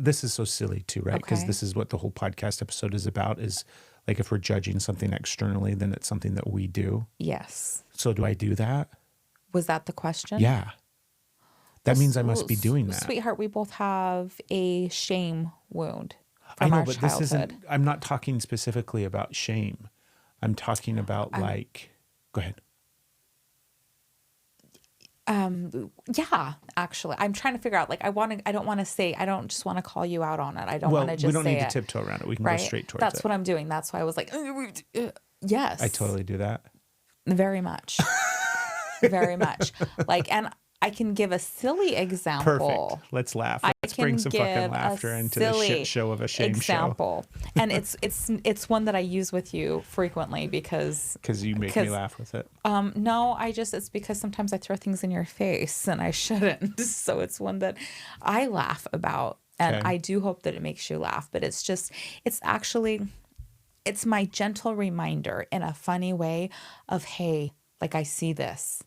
this is so silly too, right? Because Okay. this is what the whole podcast episode is about, is like if we're judging something externally, then it's something that we do. Yes. So do I do that? Was that the question? Yeah. That means I must be doing that. Sweetheart, we both have a shame wound I from know, our but childhood. this isn't, I'm not talking specifically about shame. I'm talking about go ahead. Yeah, actually, I'm trying to figure out, like, I don't want to say, I don't just want to call you out on it. I don't Well, want to just we don't say need to it, tiptoe around it. We can right? go straight towards That's it. what I'm doing. That's why I was like, yes. I totally do that. Very much. Very much. Like, and I can give a silly example. Perfect. Let's laugh. I Let's can bring some give fucking a laughter into the silly shit show of a shame example. And it's one that I use with you frequently because you make me laugh with it. no, it's because sometimes I throw things in your face and I shouldn't. So it's one that I laugh about, and Okay. I do hope that it makes you laugh, but it's my gentle reminder in a funny way of, hey, like, I see this.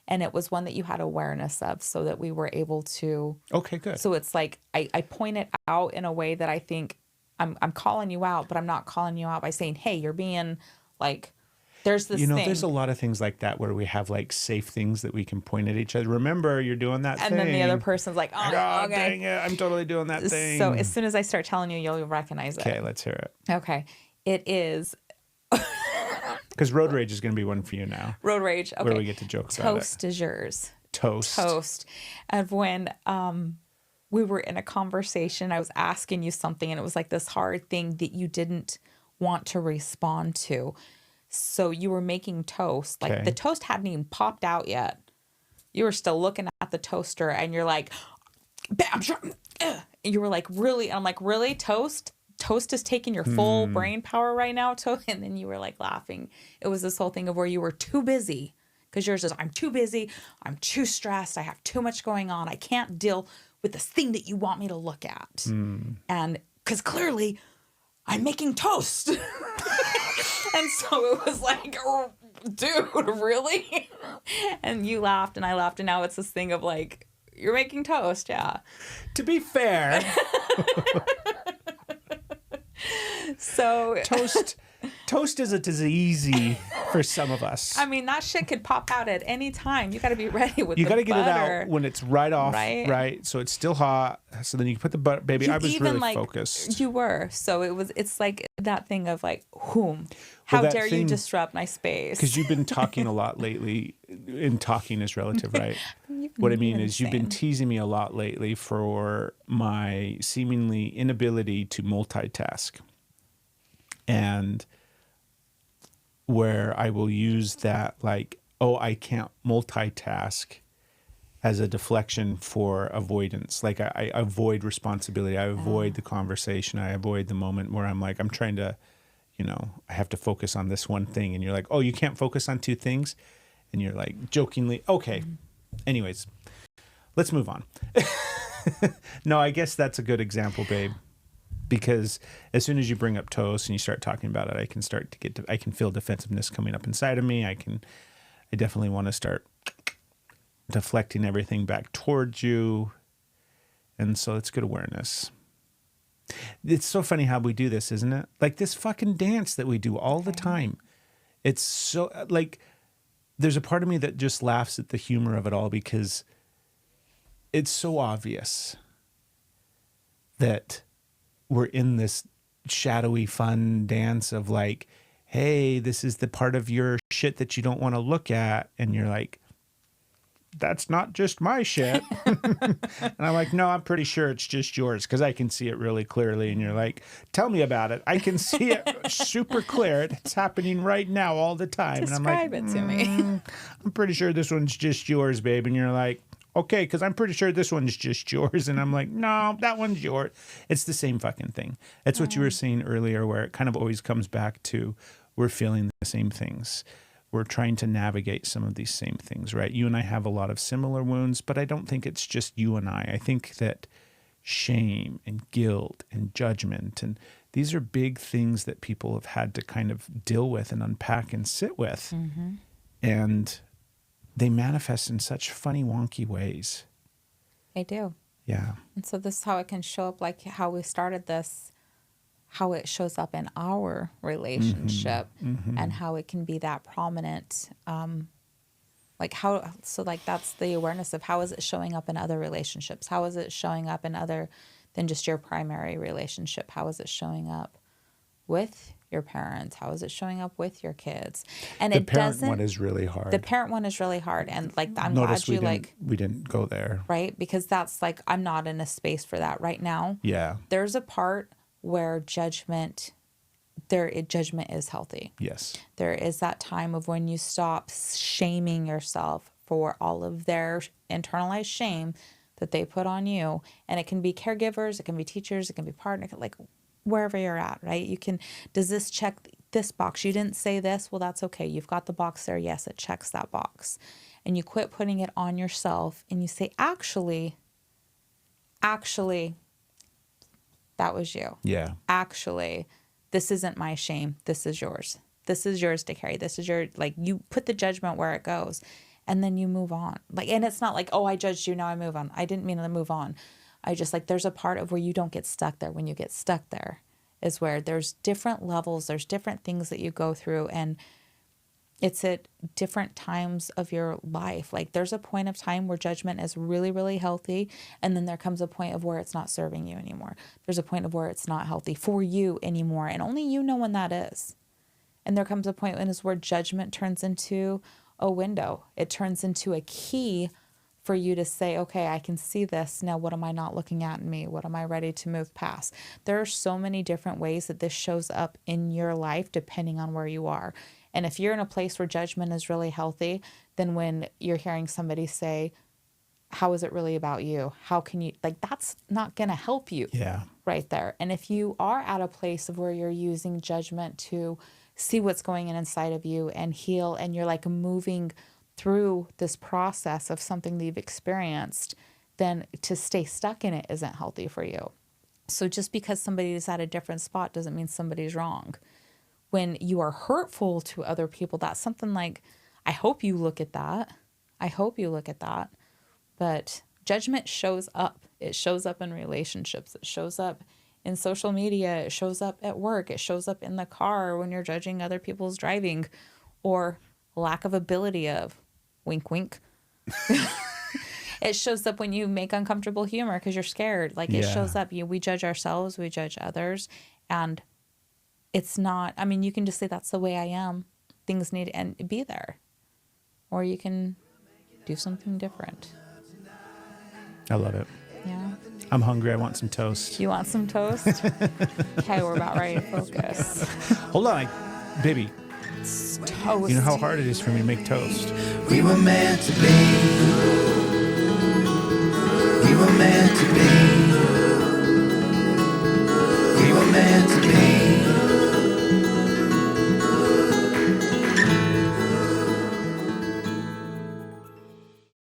And it was one that you had awareness of, so that we were able to. Okay, good. So it's like I point it out in a way that I think I'm calling you out, but I'm not calling you out by saying, hey, you're being like, there's this thing. There's a lot of things like that where we have like safe things that we can point at each other. Remember, you're doing that thing. And then the other person's like, oh, okay. Dang it, I'm totally doing that thing. So as soon as I start telling you, you'll recognize it. Okay, let's hear it. Okay. It is Because road rage is going to be one for you now. road rage. Okay. Where we get to joke about it. Toast is yours. Toast. And when we were in a conversation, I was asking you something, and it was like this hard thing that you didn't want to respond to. So you were making toast. Like, Okay. the toast hadn't even popped out yet. You were still looking at the toaster, and you're like, bam, and you were like, really? And I'm like, really? Toast is taking your full brain power right now. And then you were like laughing. It was this whole thing of where you were too busy. Because yours is, I'm too busy. I'm too stressed. I have too much going on. I can't deal with this thing that you want me to look at. And because clearly I'm making toast. And so it was like, oh, dude, really? And you laughed and I laughed. And now it's this thing of like, you're making toast. Yeah. To be fair, So toast isn't as easy for some of us. I mean, that shit could pop out at any time. You got to be ready with You the got to get butter. it out when it's right off, Right? right? So it's still hot. So then you put the butter. Baby, I was really focused. You were. So it's like that thing of like, how that dare you thing- disrupt my space? Because you've been talking a lot lately, and talking is relative, right? What I mean is you've been teasing me a lot lately for my seemingly inability to multitask. And where I will use that like, oh, I can't multitask as a deflection for avoidance. Like I avoid responsibility. I avoid the conversation. I avoid the moment where I'm like, I'm trying to, I have to focus on this one thing. And you're like, oh, you can't focus on two things? And you're like jokingly, okay. Anyways, let's move on. No, I guess that's a good example, babe. Because as soon as you bring up toast and you start talking about it, I can start to I can feel defensiveness coming up inside of me. I definitely want to start deflecting everything back towards you. And so it's good awareness. It's so funny how we do this, isn't it? Like this fucking dance that we do all the time. It's so like, there's a part of me that just laughs at the humor of it all because it's so obvious that we're in this shadowy, fun dance of like, hey, this is the part of your shit that you don't want to look at. And you're like, that's not just my shit. And I'm like, no, I'm pretty sure it's just yours because I can see it really clearly. And you're like, tell me about it. I can see it super clear. It's happening right now all the time. Describe and I'm like, it to me. I'm pretty sure this one's just yours, babe. And you're like, okay, because I'm pretty sure this one's just yours. And I'm like, no, that one's yours. It's the same fucking thing. It's what you were saying earlier, where it kind of always comes back to we're feeling the same things. We're trying to navigate some of these same things, right? You and I have a lot of similar wounds, but I don't think it's just you and I. I think that shame and guilt and judgment, and these are big things that people have had to kind of deal with and unpack and sit with. Mm-hmm. And they manifest in such funny, wonky ways. They do. Yeah. And so this is how it can show up, like how we started this, how it shows up in our relationship, and how it can be that prominent. Like how, so like that's the awareness of how is it showing up in other relationships? How is it showing up in other than just your primary relationship? How is it showing up with your parents? How is it showing up with your kids? And The it parent doesn't. one is really hard. The parent one is really hard, and like I'm Notice glad you we didn't go there. right, because that's like I'm not in a space for that right now. Yeah. There's a part where judgment is healthy. Yes. There is that time of when you stop shaming yourself for all of their internalized shame that they put on you. And it can be caregivers, it can be teachers, it can be partner, like wherever you're at, right? You can, does this check this box? You didn't say this. Well, that's okay. You've got the box there. Yes, it checks that box. And you quit putting it on yourself and you say, actually, that was you. Yeah. Actually, this isn't my shame. This is yours. This is yours to carry. This is your, like, you put the judgment where it goes and then you move on. Like, and it's not like, oh, I judged you, now I move on. I didn't mean to move on. I just like, there's a part of where you don't get stuck there. When you get stuck there is where there's different levels, there's different things that you go through, and it's at different times of your life. Like there's a point of time where judgment is really, really healthy. And then there comes a point of where it's not serving you anymore. There's a point of where it's not healthy for you anymore. And only you know when that is. And there comes a point when it's where judgment turns into a window. It turns into a key for you to say, okay, I can see this. Now, what am I not looking at in me? What am I ready to move past? There are so many different ways that this shows up in your life, depending on where you are. And if you're in a place where judgment is really healthy, then when you're hearing somebody say, how is it really about you? How can you, like, that's not going to help you. Yeah. Right there. And if you are at a place of where you're using judgment to see what's going on inside of you and heal, and you're like moving through this process of something that you've experienced, then to stay stuck in it isn't healthy for you. So just because somebody is at a different spot doesn't mean somebody's wrong. When you are hurtful to other people, that's something like, I hope you look at that. I hope you look at that. But judgment shows up. It shows up in relationships. It shows up in social media. It shows up at work. It shows up in the car when you're judging other people's driving or lack of ability of, wink, wink. It shows up when you make uncomfortable humor because you're scared. Like it shows up. We judge ourselves. We judge others. And it's not, I mean, you can just say that's the way I am. Things need to be there. Or you can do something different. I love it. Yeah. I'm hungry. I want some toast. You want some toast? Okay, we're about ready to focus. Hold on, baby. It's toast. You know how hard it is for me to make toast. We were meant to be. We were meant to be. We were meant to be.